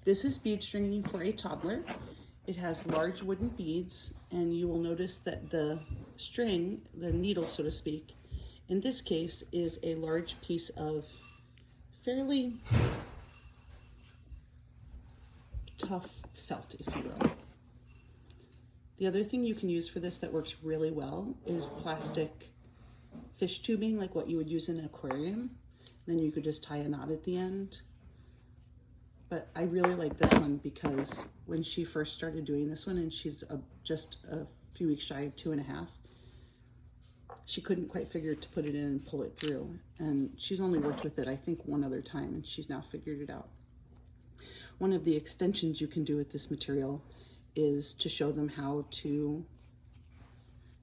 This is bead stringing for a toddler. It has large wooden beads, and you will notice that the string, the needle so to speak, in this case is a large piece of fairly tough felt, if you will. The other thing you can use for this that works really well is plastic fish tubing, like what you would use in an aquarium. Then you could just tie a knot at the end. But I really like this one because when she first started doing this one, and she's just a few weeks shy of 2.5, she couldn't quite figure to put it in and pull it through. And she's only worked with it, I think, one other time, and she's now figured it out. One of the extensions you can do with this material is to show them how to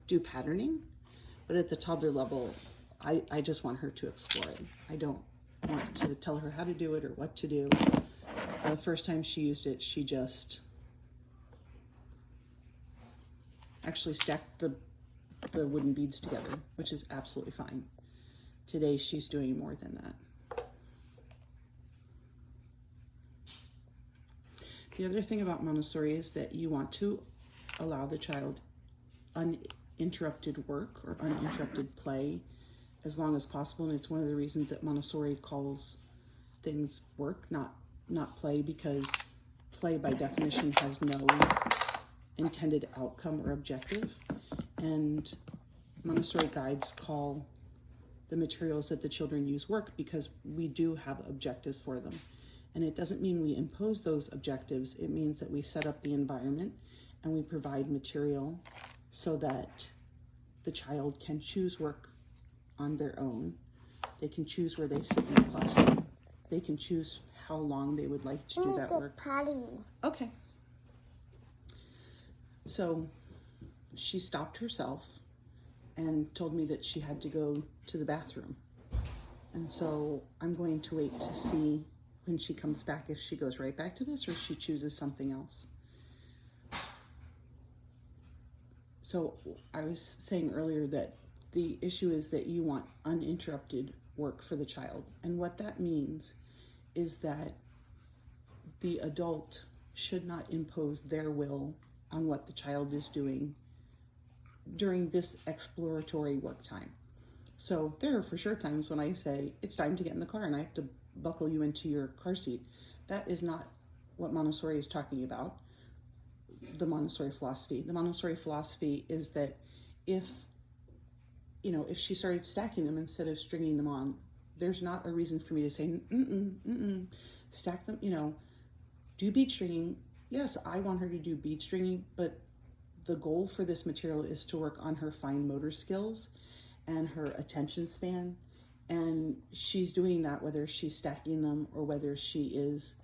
do patterning. But at the toddler level, I just want her to explore it. I don't want to tell her how to do it or what to do. The first time she used it, she just actually stacked the wooden beads together, which is absolutely fine. Today, she's doing more than that. The other thing about Montessori is that you want to allow the child uninterrupted work or uninterrupted play as long as possible. And it's one of the reasons that Montessori calls things work, not play, because play by definition has no intended outcome or objective. And Montessori guides call the materials that the children use work because we do have objectives for them. And it doesn't mean we impose those objectives. It means that we set up the environment and we provide material so that the child can choose work on their own. They can choose where they sit in the classroom. They can choose how long they would like to do that work. Potty. Okay. So she stopped herself and told me that she had to go to the bathroom. And so I'm going to wait to see when she comes back if she goes right back to this or she chooses something else. So I was saying earlier that the issue is that you want uninterrupted work for the child. And what that means is that the adult should not impose their will on what the child is doing during this exploratory work time. So there are for sure times when I say, it's time to get in the car and I have to buckle you into your car seat. That is not what Montessori is talking about, the Montessori philosophy. The Montessori philosophy is that if she started stacking them instead of stringing them on, there's not a reason for me to say, stack them, do bead stringing. Yes, I want her to do bead stringing, but the goal for this material is to work on her fine motor skills and her attention span. And she's doing that whether she's stacking them or whether she is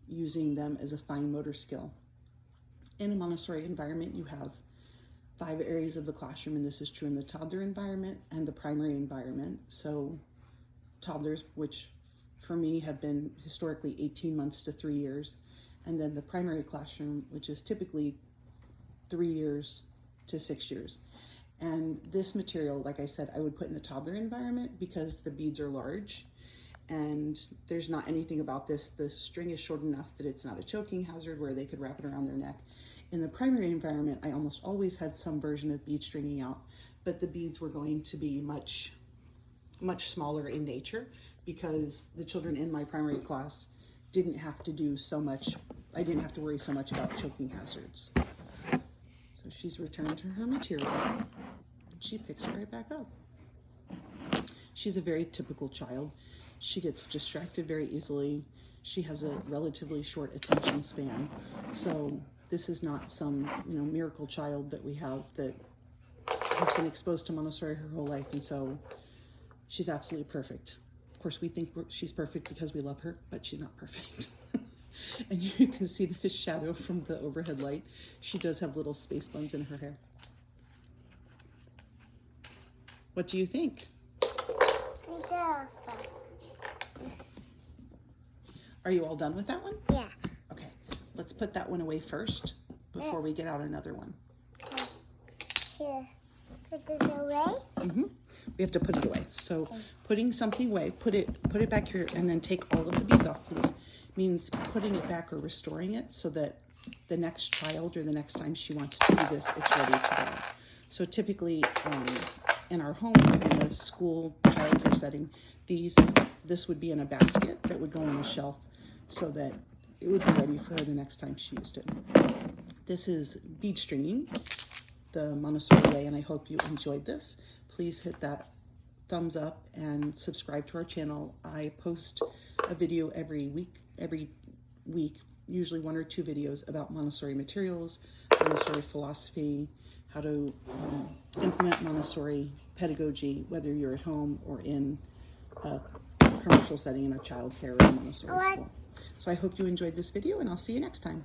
using them as a fine motor skill. In a Montessori environment, you have 5 areas of the classroom, and this is true in the toddler environment and the primary environment. So toddlers, which for me have been historically 18 months to 3 years, and then the primary classroom, which is typically 3 years to 6 years. And this material, like I said, I would put in the toddler environment because the beads are large and there's not anything about this. The string is short enough that it's not a choking hazard where they could wrap it around their neck. In the primary environment, I almost always had some version of bead stringing out, but the beads were going to be much, much smaller in nature because the children in my primary class didn't have to do so much. I didn't have to worry so much about choking hazards. So she's returned to her material and she picks it right back up. She's a very typical child. She gets distracted very easily. She has a relatively short attention span. So this is not some, miracle child that we have that has been exposed to Montessori her whole life. And so she's absolutely perfect. Of course, we think she's perfect because we love her, but she's not perfect. And you can see the shadow from the overhead light. She does have little space buns in her hair. What do you think? Are you all done with that one? Yeah. Okay, let's put that one away first before we get out another one. Here. Put this away? Mm-hmm. We have to put it away. So putting something away, put it back here and then take all of the beads off, please. means putting it back or restoring it so that the next child or the next time she wants to do this, it's ready to go. So typically in our home, in the school childcare setting, this would be in a basket that would go on a shelf so that it would be ready for her the next time she used it. This is bead stringing the Montessori way, and I hope you enjoyed this. Please hit that thumbs up and subscribe to our channel. I post a video every week, usually 1 or 2 videos about Montessori materials, Montessori philosophy, how to implement Montessori pedagogy, whether you're at home or in a commercial setting in a child care or a Montessori school. So I hope you enjoyed this video, and I'll see you next time.